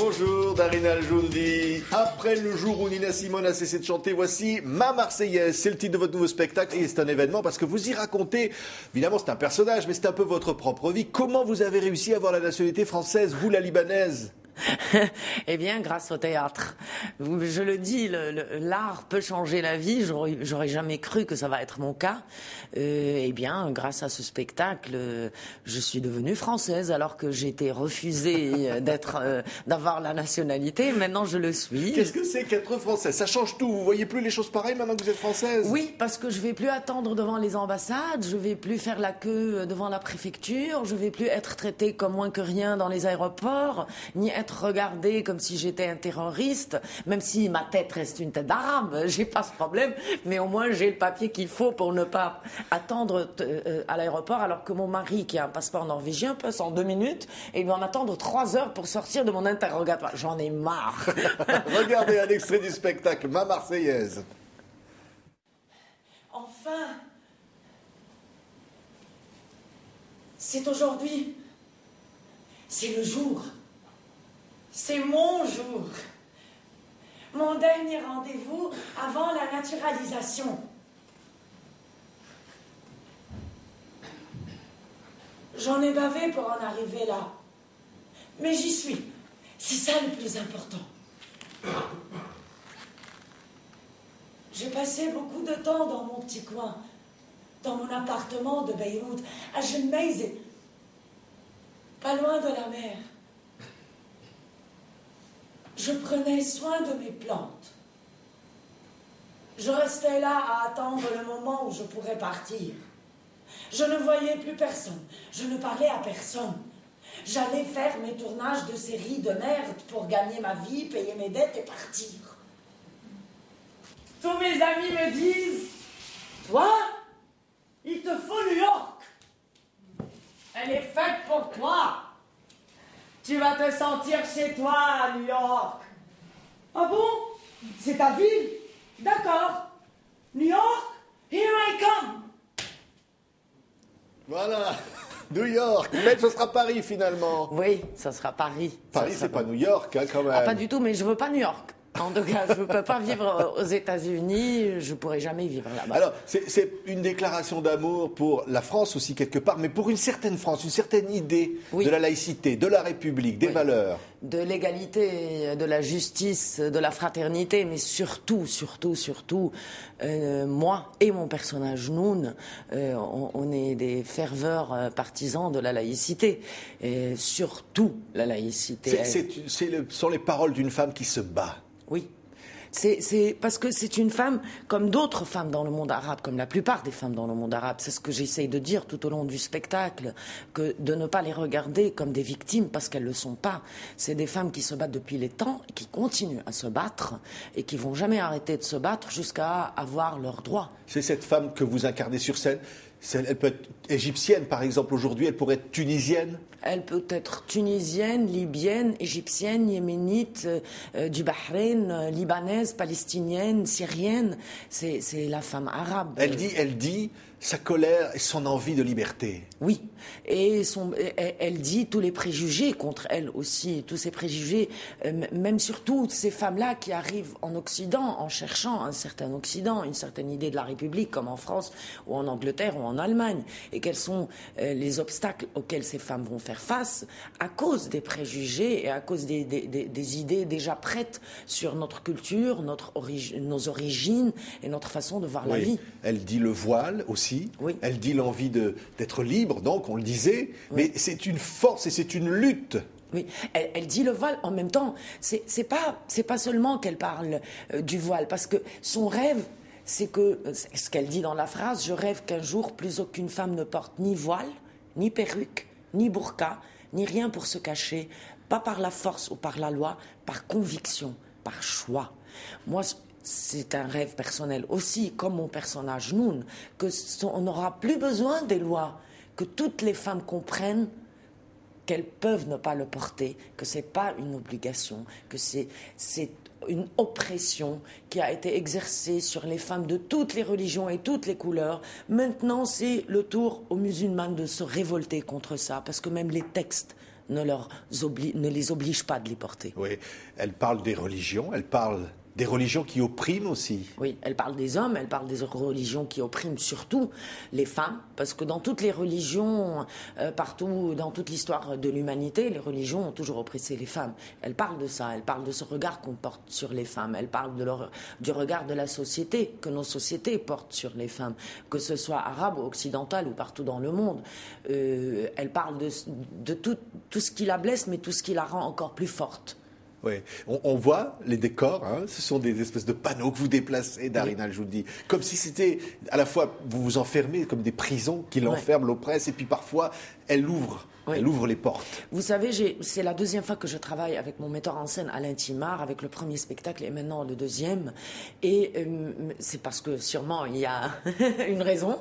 Bonjour Darina Al-Joundi. Après le jour où Nina Simone a cessé de chanter, voici Ma Marseillaise. C'est le titre de votre nouveau spectacle et c'est un événement parce que vous y racontez, évidemment c'est un personnage, mais c'est un peu votre propre vie. Comment vous avez réussi à avoir la nationalité française, vous la libanaise ? Eh bien, grâce au théâtre. Je le dis, l'art peut changer la vie. J'aurais jamais cru que ça va être mon cas. Eh bien, grâce à ce spectacle, je suis devenue française alors que j'ai été refusée d'avoir la nationalité. Maintenant, je le suis. Qu'est-ce que c'est qu'être française ? Ça change tout. Vous voyez plus les choses pareilles maintenant que vous êtes française ? Oui, parce que je vais plus attendre devant les ambassades, je vais plus faire la queue devant la préfecture, je vais plus être traitée comme moins que rien dans les aéroports, ni être regardée comme si j'étais un terroriste, même si ma tête reste une tête d'arabe, j'ai pas ce problème, mais au moins j'ai le papier qu'il faut pour ne pas attendre à l'aéroport, alors que mon mari, qui a un passeport norvégien, passe en 2 minutes et il doit m'attendre 3 heures pour sortir de mon interrogatoire. J'en ai marre. Regardez un extrait du spectacle, Ma Marseillaise. Enfin, c'est aujourd'hui, c'est le jour. C'est mon jour, mon dernier rendez-vous avant la naturalisation. J'en ai bavé pour en arriver là, mais j'y suis. C'est ça le plus important. J'ai passé beaucoup de temps dans mon petit coin, dans mon appartement de Beyrouth, à Genmeise, pas loin de la mer. Je prenais soin de mes plantes. Je restais là à attendre le moment où je pourrais partir. Je ne voyais plus personne. Je ne parlais à personne. J'allais faire mes tournages de séries de merde pour gagner ma vie, payer mes dettes et partir. Tous mes amis me disent « Toi, il te faut New York. Elle est faite pour toi. Tu vas te sentir chez toi à New York. » Ah bon? C'est ta ville? D'accord. New York, here I come. Voilà, New York. Mais ce sera Paris finalement. Oui, ça sera Paris. Paris, c'est pas New York hein, quand même. Ah, pas du tout, mais je veux pas New York. En tout cas, je ne peux pas vivre aux États-Unis, je ne pourrai jamais vivre là-bas. Alors, c'est une déclaration d'amour pour la France aussi, quelque part, mais pour une certaine France, une certaine idée de la laïcité, de la République, des valeurs. De l'égalité, de la justice, de la fraternité, mais surtout, moi et mon personnage Noun, on est des ferveurs partisans de la laïcité. Et surtout la laïcité. Ce sont les paroles d'une femme qui se bat. Oui, c'est parce que c'est une femme comme d'autres femmes dans le monde arabe, comme la plupart des femmes dans le monde arabe. C'est ce que j'essaye de dire tout au long du spectacle, que de ne pas les regarder comme des victimes parce qu'elles ne le sont pas. C'est des femmes qui se battent depuis les temps, qui continuent à se battre et qui vont jamais arrêter de se battre jusqu'à avoir leurs droits. C'est cette femme que vous incarnez sur scène. Elle peut être égyptienne, par exemple, aujourd'hui, elle pourrait être tunisienne. Elle peut être tunisienne, libyenne, égyptienne, yéménite, du Bahreïn, libanaise, palestinienne, syrienne. C'est la femme arabe. Elle dit sa colère et son envie de liberté. Oui, et elle dit tous les préjugés contre elle aussi, tous ces préjugés, même surtout ces femmes-là qui arrivent en Occident en cherchant un certain Occident, une certaine idée de la République, comme en France ou en Angleterre ou en Allemagne, et quels sont les obstacles auxquels ces femmes vont faire face à cause des préjugés et à cause des idées déjà prêtes sur notre culture, nos origines et notre façon de voir la vie. Elle dit le voile aussi. Oui. Elle dit l'envie d'être libre, donc on le disait, mais c'est une force et c'est une lutte. Oui, elle dit le voile en même temps. C'est pas seulement qu'elle parle du voile, parce que son rêve, c'est ce qu'elle dit dans la phrase, je rêve qu'un jour plus aucune femme ne porte ni voile, ni perruque, ni burqa, ni rien pour se cacher, pas par la force ou par la loi, par conviction, par choix. Moi, c'est un rêve personnel aussi, comme mon personnage Noun, qu'on n'aura plus besoin des lois, que toutes les femmes comprennent qu'elles peuvent ne pas le porter, que ce n'est pas une obligation, que c'est une oppression qui a été exercée sur les femmes de toutes les religions et toutes les couleurs. Maintenant, c'est le tour aux musulmanes de se révolter contre ça, parce que même les textes ne les oblige pas de les porter. Oui, elle parle des religions, elle parle des religions qui oppriment aussi. Oui, elle parle des hommes, elle parle des religions qui oppriment surtout les femmes, parce que dans toutes les religions, partout, dans toute l'histoire de l'humanité, les religions ont toujours oppressé les femmes. Elle parle de ça, elle parle de ce regard qu'on porte sur les femmes, elle parle du regard de la société, que nos sociétés portent sur les femmes, que ce soit arabe ou occidental ou partout dans le monde. Elle parle de tout ce qui la blesse, mais tout ce qui la rend encore plus forte. Oui, on voit les décors, hein, ce sont des espèces de panneaux que vous déplacez, Darina, je vous le dis, comme si c'était, à la fois, vous vous enfermez comme des prisons qui l'enferment, l'oppressent, et puis parfois, elle ouvre les portes. Vous savez, c'est la deuxième fois que je travaille avec mon metteur en scène, Alain Timard, avec le premier spectacle et maintenant le deuxième, et c'est parce que sûrement il y a une raison.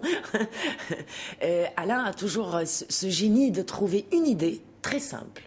Alain a toujours ce génie de trouver une idée très simple,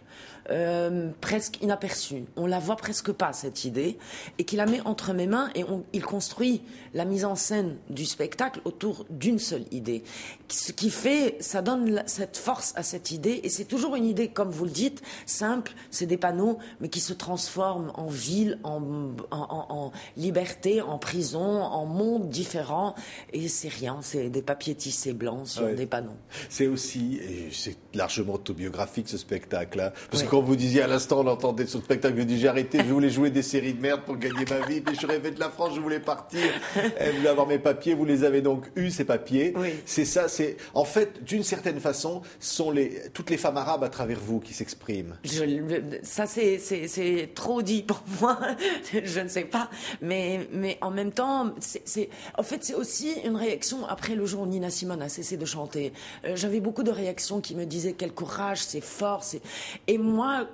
presque inaperçue. On la voit presque pas, cette idée, et qu'il la met entre mes mains et il construit la mise en scène du spectacle autour d'une seule idée. Ce qui fait, ça donne cette force à cette idée, et c'est toujours une idée, comme vous le dites, simple, c'est des panneaux, mais qui se transforment en ville, en liberté, en prison, en monde différent, et c'est rien, c'est des papiers tissés blancs sur des panneaux. C'est aussi, et c'est largement autobiographique ce spectacle-là, parce que quand vous disiez à l'instant, on entendait sur le spectacle, je dis j'ai arrêté, je voulais jouer des séries de merde pour gagner ma vie, mais je rêvais de la France, je voulais partir, je voulais avoir mes papiers, vous les avez donc eus, ces papiers. Oui. C'est ça, en fait, d'une certaine façon, ce sont toutes les femmes arabes à travers vous qui s'expriment. Ça, c'est trop dit pour moi, je ne sais pas, mais en même temps, en fait, c'est aussi une réaction après le jour où Nina Simone a cessé de chanter. J'avais beaucoup de réactions qui me disaient quel courage, c'est fort, et moi,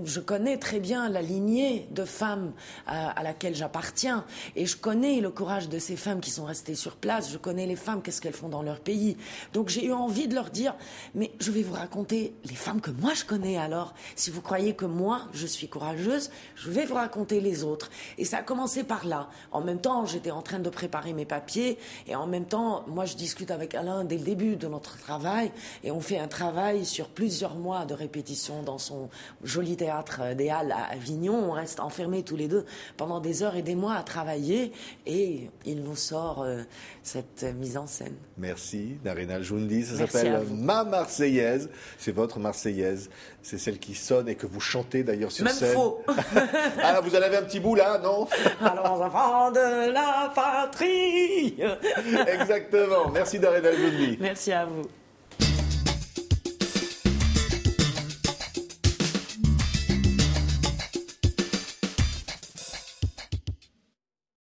je connais très bien la lignée de femmes à laquelle j'appartiens, et je connais le courage de ces femmes qui sont restées sur place, je connais les femmes, qu'est-ce qu'elles font dans leur pays. Donc j'ai eu envie de leur dire, mais je vais vous raconter les femmes que moi je connais alors. Si vous croyez que moi je suis courageuse, je vais vous raconter les autres. Et ça a commencé par là. En même temps, j'étais en train de préparer mes papiers, et en même temps, moi je discute avec Alain dès le début de notre travail, et on fait un travail sur plusieurs mois de répétition dans son joli théâtre des Halles à Avignon. On reste enfermés tous les deux pendant des heures et des mois à travailler, et il nous sort cette mise en scène. Merci Darina Joundi, ça s'appelle Ma Marseillaise, c'est votre Marseillaise, c'est celle qui sonne et que vous chantez d'ailleurs sur scène. Même faux. Ah, vous en avez un petit bout là, non? Allons enfants de la patrie. Exactement, merci Darina Joundi. Merci à vous.